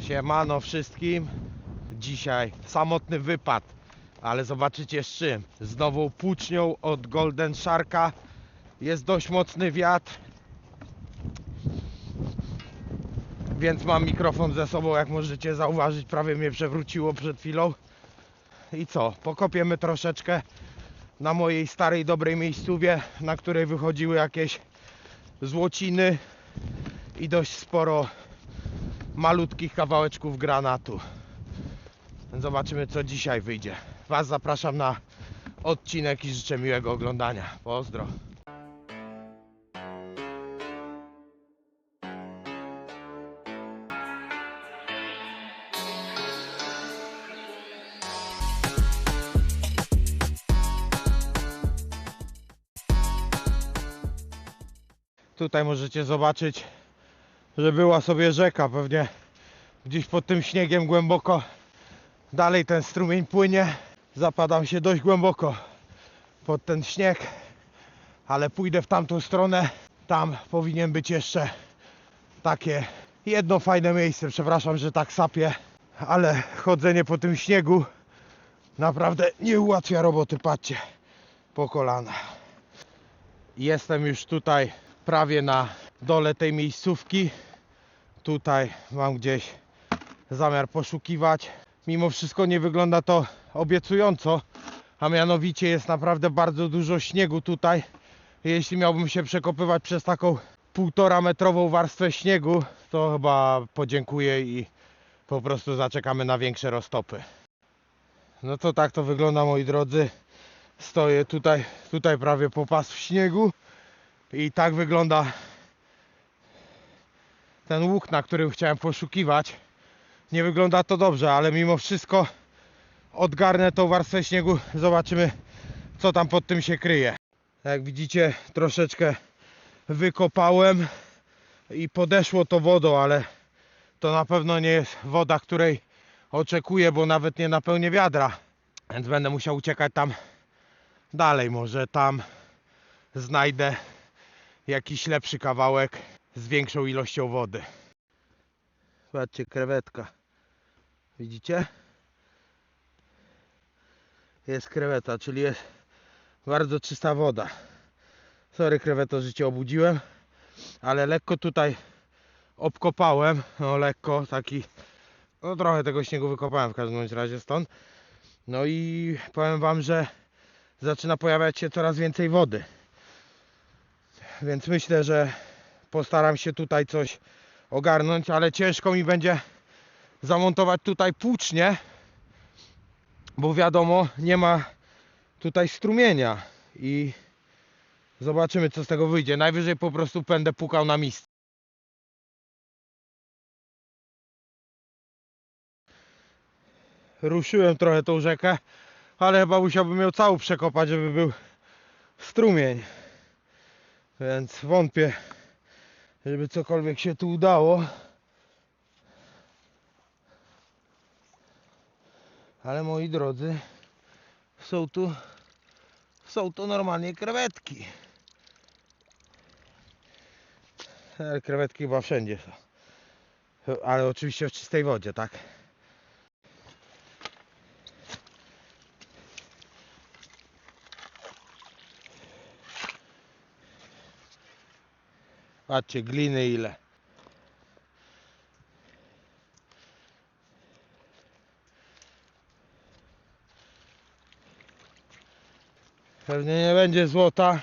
Siemano wszystkim. Dzisiaj samotny wypad, ale zobaczycie z czym. Z nową płucznią od Golden Sharka. Jest dość mocny wiatr, więc mam mikrofon ze sobą, jak możecie zauważyć. Prawie mnie przewróciło przed chwilą. I co? Pokopiemy troszeczkę na mojej starej, dobrej miejscówie, na której wychodziły jakieś złociny i dość sporo malutkich kawałeczków granatu. Zobaczymy, co dzisiaj wyjdzie. Was zapraszam na odcinek i życzę miłego oglądania. Pozdro. Tutaj możecie zobaczyć, że była sobie rzeka, pewnie gdzieś pod tym śniegiem głęboko dalej ten strumień płynie. Zapadam się dość głęboko pod ten śnieg, ale pójdę w tamtą stronę. Tam powinien być jeszcze takie jedno fajne miejsce. Przepraszam, że tak sapię, ale chodzenie po tym śniegu naprawdę nie ułatwia roboty. Patrzcie, po kolana. Jestem już tutaj prawie na dole tej miejscówki. Tutaj mam gdzieś zamiar poszukiwać. Mimo wszystko nie wygląda to obiecująco, a mianowicie jest naprawdę bardzo dużo śniegu tutaj. Jeśli miałbym się przekopywać przez taką 1,5 metrową warstwę śniegu, to chyba podziękuję i po prostu zaczekamy na większe roztopy. No to tak to wygląda, moi drodzy. Stoję tutaj prawie po pas w śniegu i tak wygląda ten łuk, na którym chciałem poszukiwać. Nie wygląda to dobrze, ale mimo wszystko odgarnę tą warstwę śniegu. Zobaczymy, co tam pod tym się kryje. Jak widzicie, troszeczkę wykopałem i podeszło to wodą, ale to na pewno nie jest woda, której oczekuję, bo nawet nie napełnię wiadra. Więc będę musiał uciekać tam dalej. Może tam znajdę jakiś lepszy kawałek z większą ilością wody. Zobaczcie, krewetka. Widzicie? Jest kreweta, czyli jest bardzo czysta woda. Sorry, kreweto, że cię obudziłem, ale lekko tutaj obkopałem. No lekko, taki, no trochę tego śniegu wykopałem w każdym razie stąd. No i powiem wam, że zaczyna pojawiać się coraz więcej wody. Więc myślę, że postaram się tutaj coś ogarnąć, ale ciężko mi będzie zamontować tutaj płucznię, bo wiadomo, nie ma tutaj strumienia i zobaczymy, co z tego wyjdzie. Najwyżej po prostu będę pukał na miejsce. Ruszyłem trochę tą rzekę, ale chyba musiałbym ją całą przekopać, żeby był strumień. Więc wątpię, żeby cokolwiek się tu udało. Ale moi drodzy, są tu normalnie krewetki. Ale krewetki chyba wszędzie są. Ale oczywiście w czystej wodzie, tak? Patrzcie, gliny ile. Pewnie nie będzie złota,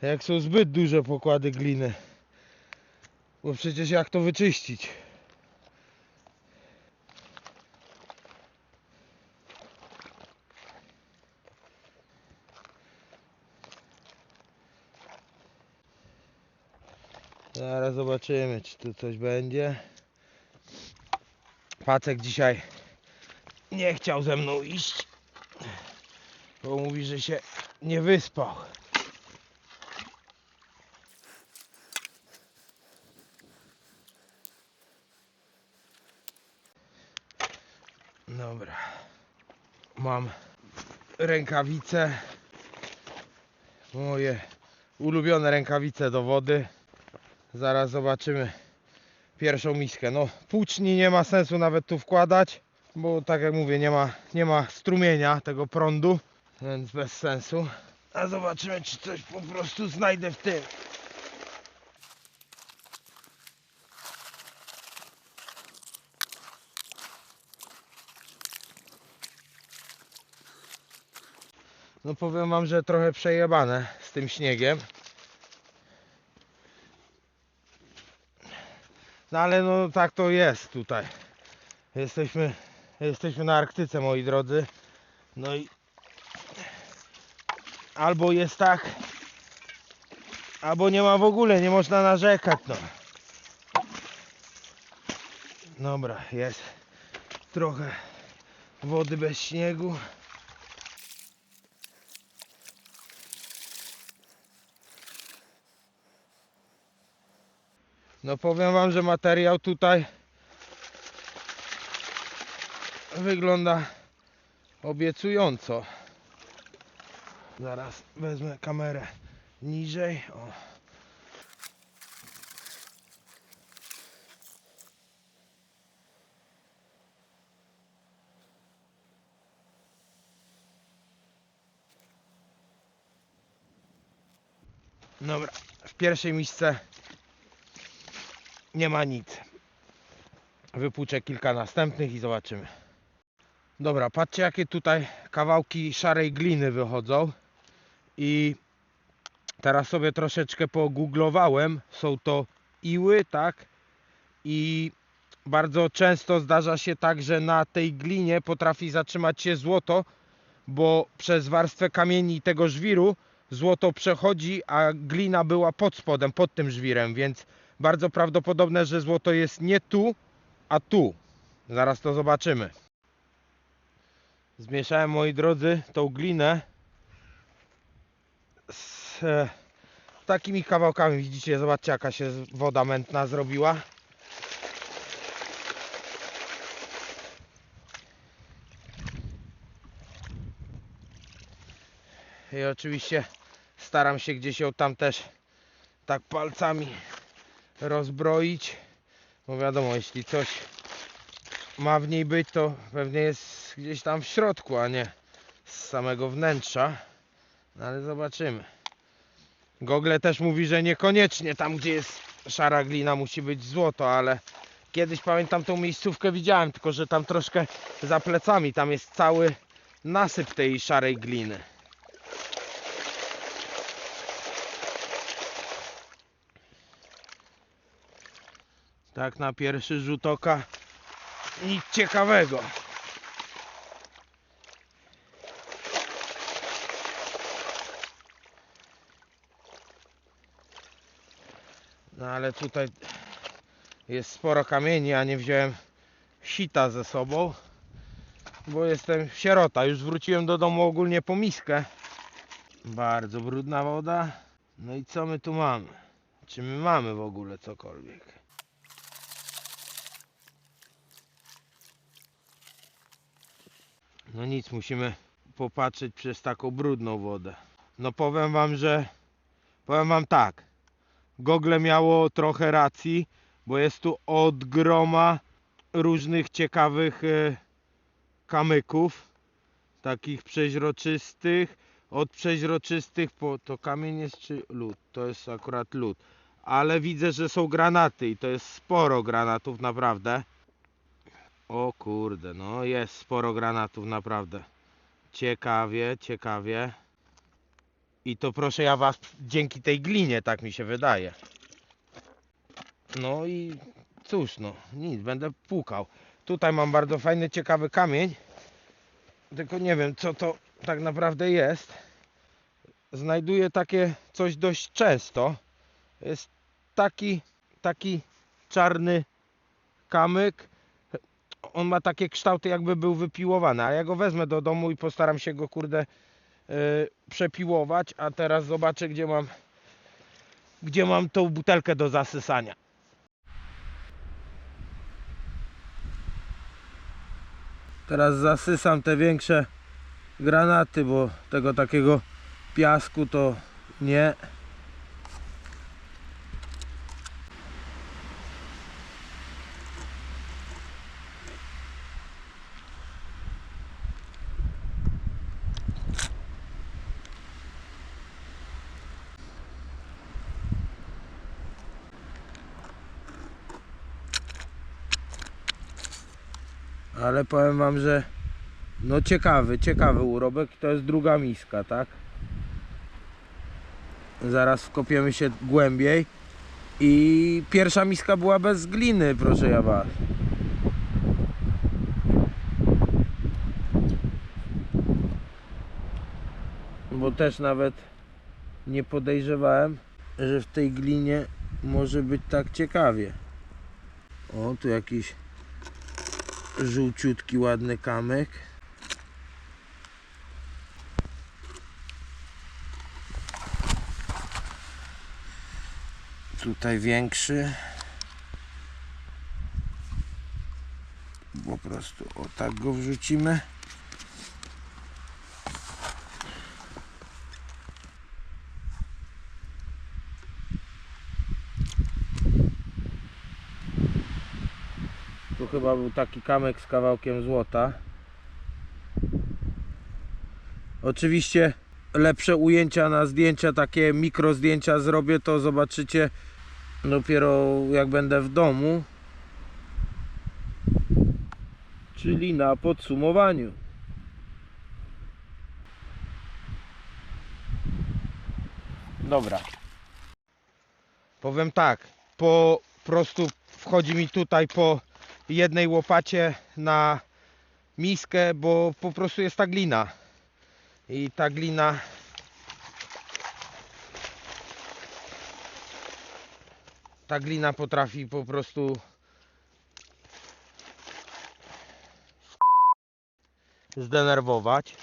jak są zbyt duże pokłady gliny. Bo przecież jak to wyczyścić? Zaraz zobaczymy, czy tu coś będzie. Pacek dzisiaj nie chciał ze mną iść, bo mówi, że się nie wyspał. Dobra. Mam rękawice. Moje ulubione rękawice do wody. Zaraz zobaczymy, pierwszą miskę. No płuczni nie ma sensu nawet tu wkładać, bo tak jak mówię, nie ma strumienia tego prądu, więc bez sensu. A zobaczymy, czy coś po prostu znajdę w tym. No powiem wam, że trochę przejebane z tym śniegiem. No ale no tak to jest tutaj. Jesteśmy na Arktyce, moi drodzy. No i albo jest tak, albo nie ma w ogóle, nie można narzekać, no. Dobra, jest trochę wody bez śniegu. No powiem wam, że materiał tutaj wygląda obiecująco. Zaraz wezmę kamerę niżej. O. Dobra, w pierwszej misce nie ma nic. Wypłuczę kilka następnych i zobaczymy. Dobra, patrzcie jakie tutaj kawałki szarej gliny wychodzą. I teraz sobie troszeczkę pogooglowałem. Są to iły, tak? I bardzo często zdarza się tak, że na tej glinie potrafi zatrzymać się złoto, bo przez warstwę kamieni i tego żwiru złoto przechodzi, a glina była pod spodem, pod tym żwirem, więc bardzo prawdopodobne, że złoto jest nie tu, a tu. Zaraz to zobaczymy. Zmieszałem, moi drodzy, tą glinę z takimi kawałkami. Widzicie, zobaczcie jaka się woda mętna zrobiła. I oczywiście staram się gdzieś ją tam też tak palcami rozbroić, bo wiadomo, jeśli coś ma w niej być, to pewnie jest gdzieś tam w środku, a nie z samego wnętrza. No ale zobaczymy. Google też mówi, że niekoniecznie tam, gdzie jest szara glina, musi być złoto, ale kiedyś pamiętam tą miejscówkę widziałem, tylko że tam troszkę za plecami, tam jest cały nasyp tej szarej gliny. Tak na pierwszy rzut oka nic ciekawego. No ale tutaj jest sporo kamieni, a nie wziąłem sita ze sobą, bo jestem sierota. Już wróciłem do domu ogólnie po miskę. Bardzo brudna woda. No i co my tu mamy? Czy my mamy w ogóle cokolwiek? No nic, musimy popatrzeć przez taką brudną wodę. No powiem wam tak. Google miało trochę racji, bo jest tu od groma różnych ciekawych kamyków, takich przeźroczystych. Od przeźroczystych po to kamień jest czy lód? To jest akurat lód. Ale widzę, że są granaty i to jest sporo granatów naprawdę. O kurde, no jest sporo granatów naprawdę. Ciekawie, ciekawie. I to proszę ja was dzięki tej glinie, tak mi się wydaje. No i cóż, no nic, będę płukał. Tutaj mam bardzo fajny, ciekawy kamień. Tylko nie wiem, co to tak naprawdę jest. Znajduję takie coś dość często. Jest taki czarny kamyk. On ma takie kształty, jakby był wypiłowany. A ja go wezmę do domu i postaram się go, kurde, przepiłować. A teraz zobaczę, gdzie mam tą butelkę do zasysania. Teraz zasysam te większe granaty, bo tego takiego piasku to nie. Ale powiem wam, że no ciekawy urobek. To jest druga miska, tak? Zaraz wkopiemy się głębiej. I pierwsza miska była bez gliny, proszę ja was. Bo też nawet nie podejrzewałem, że w tej glinie może być tak ciekawie. O, tu jakiś żółciutki, ładny kamyk. Tutaj większy. Po prostu o tak go wrzucimy. Tu chyba był taki kamyk z kawałkiem złota. Oczywiście lepsze ujęcia na zdjęcia, takie mikro zdjęcia zrobię, to zobaczycie dopiero jak będę w domu. Czyli na podsumowaniu. Dobra. Powiem tak, po prostu wchodzi mi tutaj po jednej łopacie na miskę, bo po prostu jest ta glina. I ta glina potrafi po prostu zdenerwować.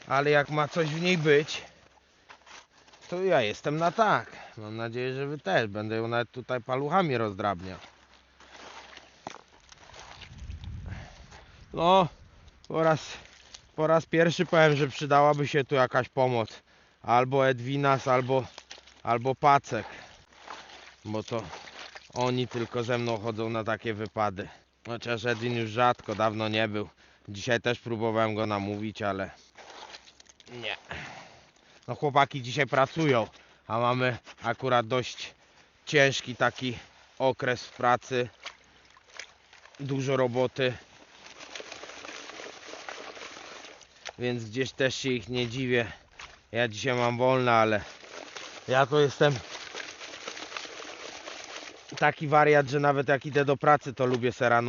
Ale jak ma coś w niej być, to ja jestem na tak. Mam nadzieję, że wy też. Będę ją nawet tutaj paluchami rozdrabniał. No, po raz pierwszy powiem, że przydałaby się tu jakaś pomoc. Albo Edwinas, albo Pacek. Bo to oni tylko ze mną chodzą na takie wypady. Chociaż Edwin już rzadko, dawno nie był. Dzisiaj też próbowałem go namówić, ale nie. No chłopaki dzisiaj pracują, a mamy akurat dość ciężki taki okres w pracy. Dużo roboty. Więc gdzieś też się ich nie dziwię. Ja dzisiaj mam wolne, ale ja to jestem taki wariat, że nawet jak idę do pracy, to lubię se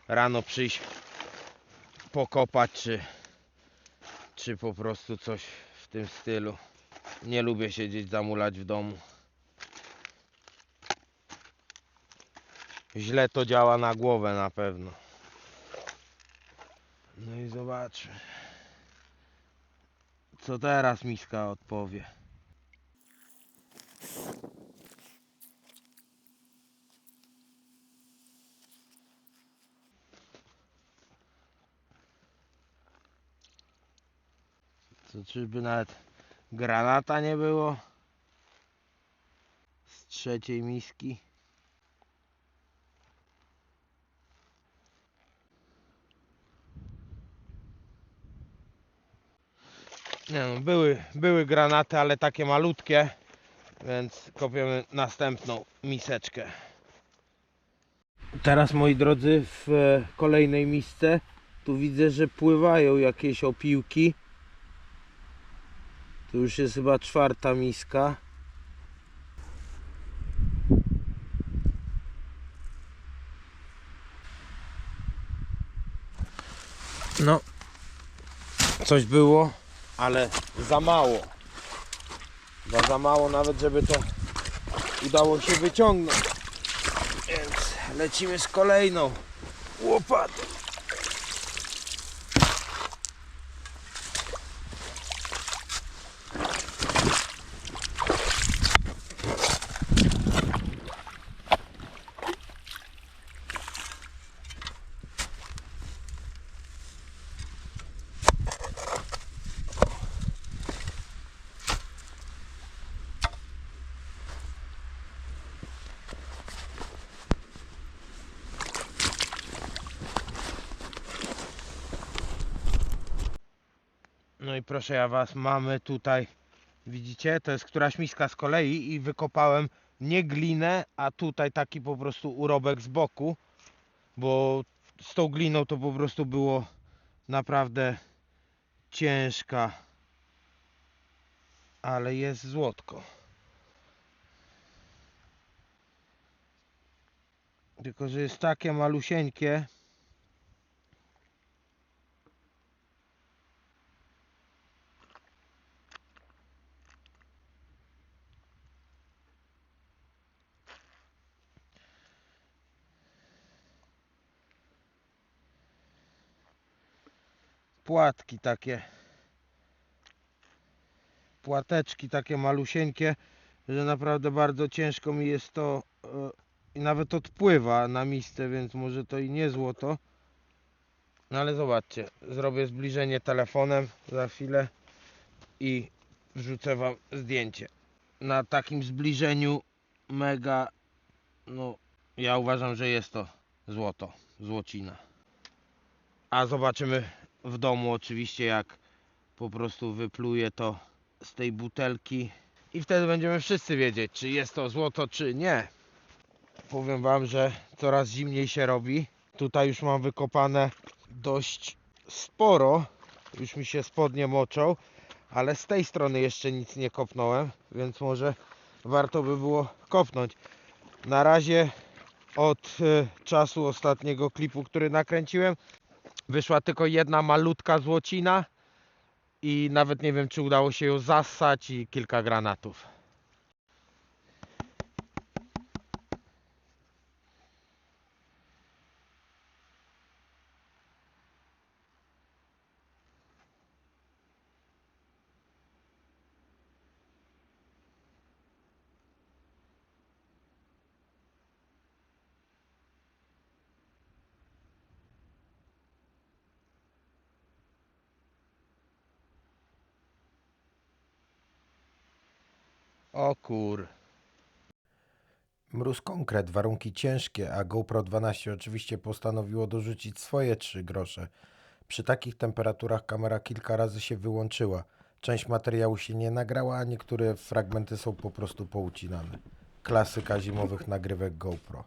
rano przyjść, pokopać, czy po prostu coś w tym stylu. Nie lubię siedzieć, zamulać w domu. Źle to działa na głowę na pewno. No i zobaczmy, co teraz miska odpowie. Co, czyżby nawet granata nie było z trzeciej miski? Nie no, były granaty, ale takie malutkie, więc kopiemy następną miseczkę. Teraz, moi drodzy, w kolejnej misce tu widzę, że pływają jakieś opiłki. Tu już jest chyba czwarta miska. No, coś było, ale za mało. Chyba za mało nawet, żeby to udało się wyciągnąć. Więc lecimy z kolejną łopatą. No i proszę ja was, mamy tutaj, widzicie, to jest któraś miska z kolei i wykopałem nie glinę, a tutaj taki po prostu urobek z boku, bo z tą gliną to po prostu było naprawdę ciężka, ale jest złotko. Tylko że jest takie malusieńkie. Płatki takie, płateczki takie malusieńkie, że naprawdę bardzo ciężko mi jest to i nawet odpływa na misce, więc może to i nie złoto. No ale zobaczcie, zrobię zbliżenie telefonem za chwilę i wrzucę wam zdjęcie. Na takim zbliżeniu mega, no ja uważam, że jest to złoto, złocina. A zobaczymy w domu oczywiście, jak po prostu wypluję to z tej butelki i wtedy będziemy wszyscy wiedzieć, czy jest to złoto, czy nie. Powiem wam, że coraz zimniej się robi. Tutaj już mam wykopane dość sporo, już mi się spodnie moczą, ale z tej strony jeszcze nic nie kopnąłem, więc może warto by było kopnąć. Na razie od czasu ostatniego klipu, który nakręciłem, wyszła tylko jedna malutka złocina i nawet nie wiem, czy udało się ją zassać, i kilka granatów. O kur... Mróz konkret, warunki ciężkie, a GoPro 12 oczywiście postanowiło dorzucić swoje 3 grosze. Przy takich temperaturach kamera kilka razy się wyłączyła. Część materiału się nie nagrała, a niektóre fragmenty są po prostu poucinane. Klasyka zimowych nagrywek GoPro.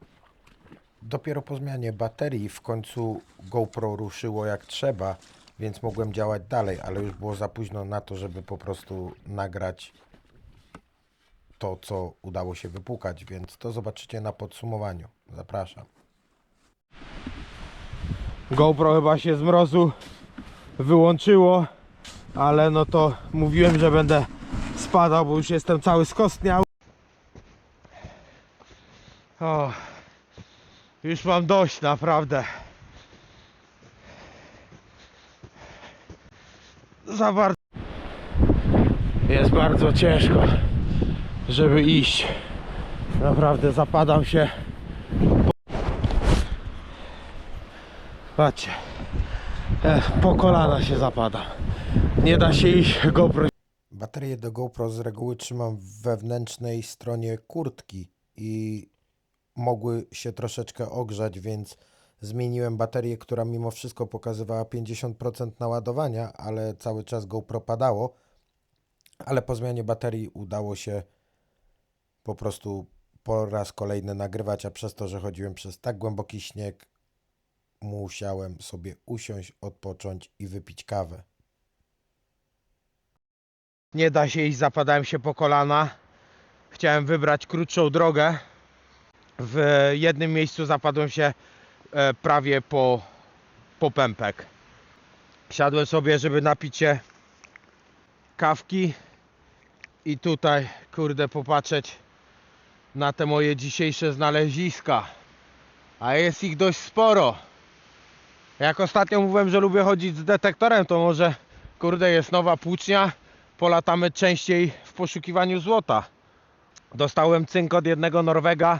Dopiero po zmianie baterii w końcu GoPro ruszyło jak trzeba, więc mogłem działać dalej, ale już było za późno na to, żeby po prostu nagrać to, co udało się wypłukać, więc to zobaczycie na podsumowaniu. Zapraszam. GoPro chyba się z mrozu wyłączyło, ale no to mówiłem, że będę spadał, bo już jestem cały skostniał. O, już mam dość, naprawdę. Za bardzo. Jest bardzo ciężko, żeby iść. Naprawdę zapadam się. Patrzcie, po kolana się zapadam. Nie da się iść. GoPro. Baterię do GoPro z reguły trzymam w wewnętrznej stronie kurtki i mogły się troszeczkę ogrzać, więc zmieniłem baterię, która mimo wszystko pokazywała 50% naładowania, ale cały czas GoPro padało. Ale po zmianie baterii udało się po prostu po raz kolejny nagrywać, a przez to, że chodziłem przez tak głęboki śnieg, musiałem sobie usiąść, odpocząć i wypić kawę. Nie da się iść, zapadałem się po kolana. Chciałem wybrać krótszą drogę. W jednym miejscu zapadłem się prawie po pępek. Siadłem sobie, żeby napić się kawki i tutaj, kurde, popatrzeć na te moje dzisiejsze znaleziska. A jest ich dość sporo. Jak ostatnio mówiłem, że lubię chodzić z detektorem, to może, kurde, jest nowa płucznia. Polatamy częściej w poszukiwaniu złota. Dostałem cynk od jednego Norwega.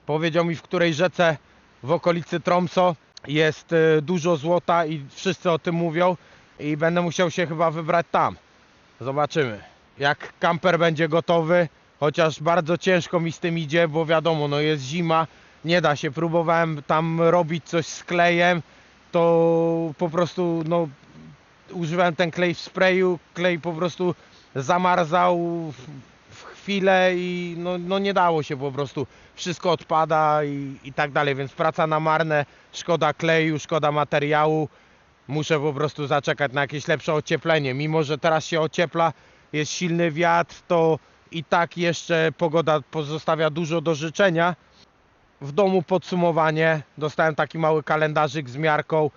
Powiedział mi, w której rzece w okolicy Tromsø jest dużo złota i wszyscy o tym mówią. I będę musiał się chyba wybrać tam. Zobaczymy, jak kamper będzie gotowy. Chociaż bardzo ciężko mi z tym idzie, bo wiadomo, no jest zima. Nie da się. Próbowałem tam robić coś z klejem. To po prostu, no, używałem ten klej w sprayu. Klej po prostu zamarzał w chwilę i no nie dało się po prostu. Wszystko odpada i tak dalej, więc praca na marne, szkoda kleju, szkoda materiału. Muszę po prostu zaczekać na jakieś lepsze ocieplenie. Mimo że teraz się ociepla, jest silny wiatr, to i tak jeszcze pogoda pozostawia dużo do życzenia. W domu podsumowanie. Dostałem taki mały kalendarzyk z miarką.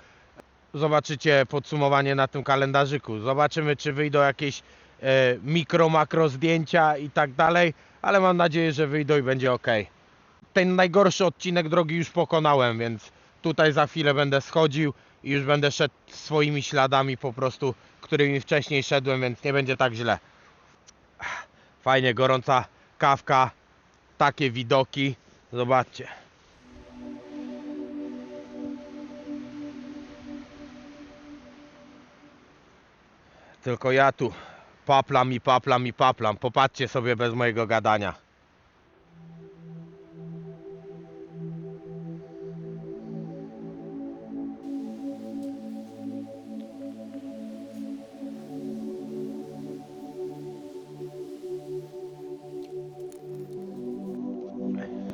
Zobaczycie podsumowanie na tym kalendarzyku. Zobaczymy, czy wyjdą jakieś mikro, makro zdjęcia i tak dalej, ale mam nadzieję, że wyjdą i będzie ok. Ten najgorszy odcinek drogi już pokonałem, więc tutaj za chwilę będę schodził i już będę szedł swoimi śladami po prostu, którymi wcześniej szedłem, więc nie będzie tak źle. Fajnie, gorąca kawka, takie widoki, zobaczcie. Tylko ja tu paplam i paplam i paplam. Popatrzcie sobie bez mojego gadania.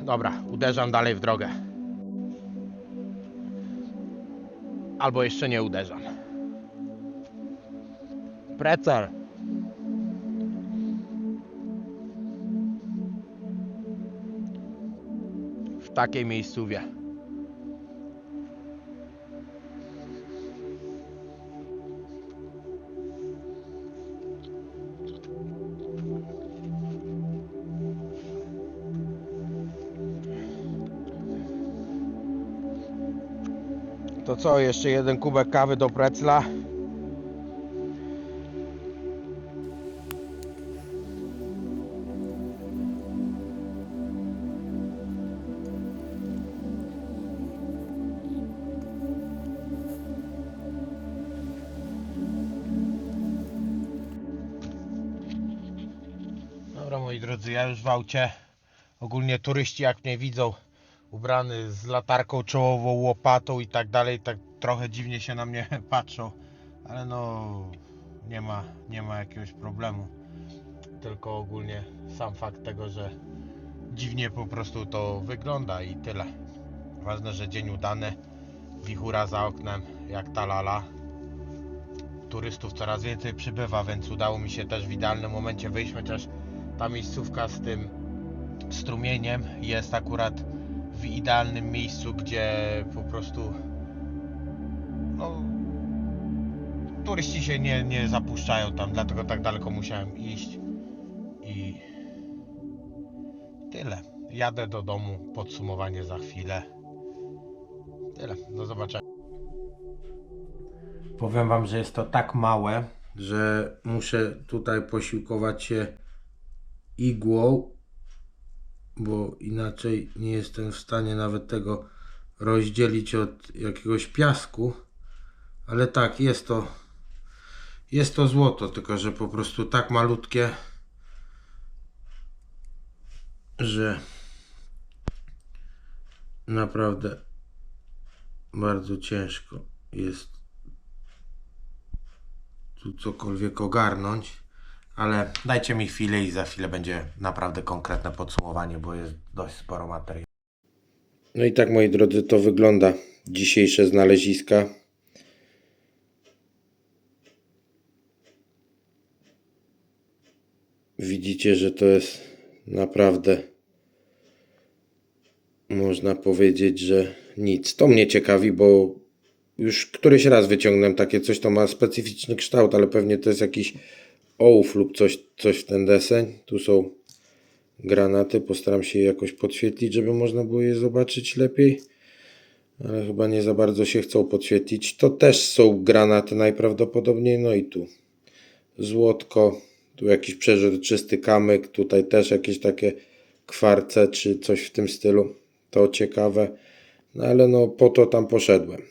Dobra, uderzam dalej w drogę. Albo jeszcze nie uderzam. Precel. W takiej miejscówie. To co, jeszcze jeden kubek kawy do precla. Dobra, moi drodzy, ja już w aucie. Ogólnie turyści jak mnie widzą ubrany z latarką czołową, łopatą i tak dalej, tak trochę dziwnie się na mnie patrzą, ale no nie ma jakiegoś problemu, tylko ogólnie sam fakt tego, że dziwnie po prostu to wygląda i tyle. Ważne, że dzień udany, wichura za oknem jak ta lala. Turystów coraz więcej przybywa, więc udało mi się też w idealnym momencie wyjść, chociaż ta miejscówka z tym strumieniem jest akurat w idealnym miejscu, gdzie po prostu no, turyści się nie zapuszczają tam, dlatego tak daleko musiałem iść i tyle. Jadę do domu, podsumowanie za chwilę. Tyle, do zobaczenia. Powiem wam, że jest to tak małe, że muszę tutaj posiłkować się igłą, bo inaczej nie jestem w stanie nawet tego rozdzielić od jakiegoś piasku. Ale tak, jest to złoto, tylko że po prostu tak malutkie, że naprawdę bardzo ciężko jest tu cokolwiek ogarnąć, ale dajcie mi chwilę i za chwilę będzie naprawdę konkretne podsumowanie, bo jest dość sporo materiału. No i tak, moi drodzy, to wygląda dzisiejsze znaleziska. Widzicie, że to jest naprawdę, można powiedzieć, że nic. To mnie ciekawi, bo już któryś raz wyciągnąłem takie coś, to ma specyficzny kształt, ale pewnie to jest jakiś ołów lub coś w ten deseń. Tu są granaty, postaram się je jakoś podświetlić, żeby można było je zobaczyć lepiej, ale chyba nie za bardzo się chcą podświetlić. To też są granaty najprawdopodobniej, no i tu złotko, tu jakiś przeźroczysty kamyk, tutaj też jakieś takie kwarce czy coś w tym stylu. To ciekawe, no ale no po to tam poszedłem,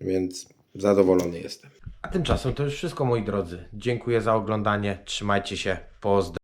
więc zadowolony jestem. A tymczasem to już wszystko, moi drodzy. Dziękuję za oglądanie, trzymajcie się, pozdro.